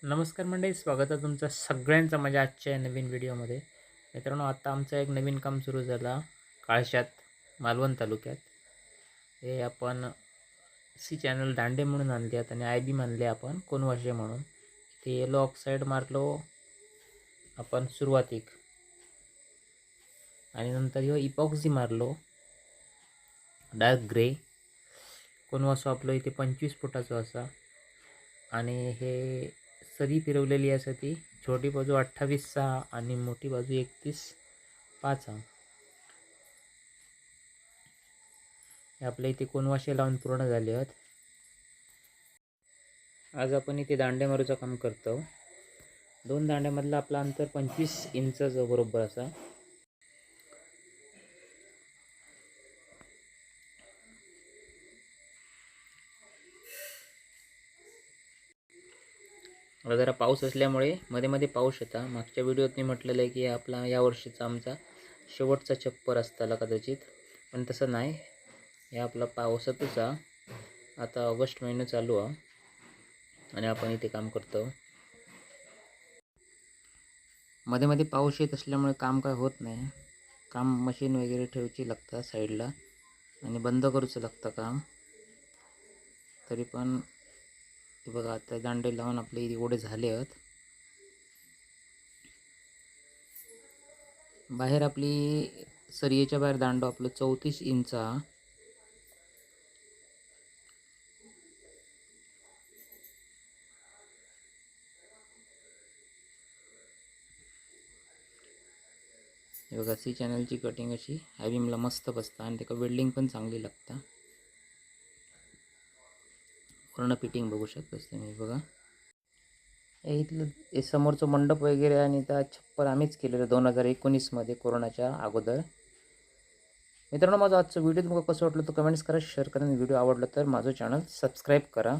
नमस्कार मंडळी, स्वागत आहे तुमचं सगळ्यांचं माझ्या आजच्या नवीन व्हिडिओमध्ये. मित्रांनो, आता आमचं एक नवीन काम सुरू झालं काळशात, मालवण तालुक्यात. हे आपण सी चॅनल दांडे म्हणून आणले आहेत आणि आय बी मानले आपण कोनवाशे म्हणून. ते येलो ऑक्साईड मारलो आपण सुरुवातीक, आणि नंतर ह्यो इपॉक्सी मारलो डार्क ग्रे. कोनवासो आपलो इथे 25 फुटाचो असा, आणि हे सरी फिरवलेली आहे ती छोटी बाजू 28.6 आणि मोठी बाजू 31.5 हा. हे आपल्या इथे कोनवाशे लावून पूर्ण झाले आहेत. आज आपण इथे दांडे मारूचं काम करतो. 2 दांड्यामधलं आपलं अंतर 25 इंचचं बरोबर असा. आता जरा पाऊस असल्यामुळे मध्ये मध्ये पाऊस येता. मागच्या व्हिडिओत मी म्हटलेलं आहे की आपला या वर्षीचा आमचा शेवटचा छप्पर असताला कदाचित, पण तसं नाही. हे आपला पावसातच आता ऑगस्ट महिना चालू आहे आणि आपण इथे काम करतो. मध्ये मध्ये पाऊस येत असल्यामुळे काम काय होत नाही. काम मशीन वगैरे ठेवायची लागतं साईडला आणि बंद करूचं लागतं काम. तरी पण ते बघा, आता दांडे लावून आपले एवढे झाले आहेत. बाहेर आपली सरियेच्या बाहेर दांडो आपलं 34 इंच. हे बघा, सी चॅनलची कटिंग अशी हॅविमला मस्त बसता आणि त्याला वेल्डिंग पण चांगली लागता. पूर्ण फिटिंग बघू शकताच तुम्ही. बघा, हे इथलं हे समोरचं मंडप वगैरे आणि त्या छप्पर आम्हीच केलेलं 2019मध्ये कोरोनाच्या अगोदर. मित्रांनो, माझं आजचं व्हिडिओ तुम्हाला कसं वाटलं तर कमेंट्स करा, शेअर करा. व्हिडिओ आवडला तर माझं चॅनल सबस्क्राईब करा.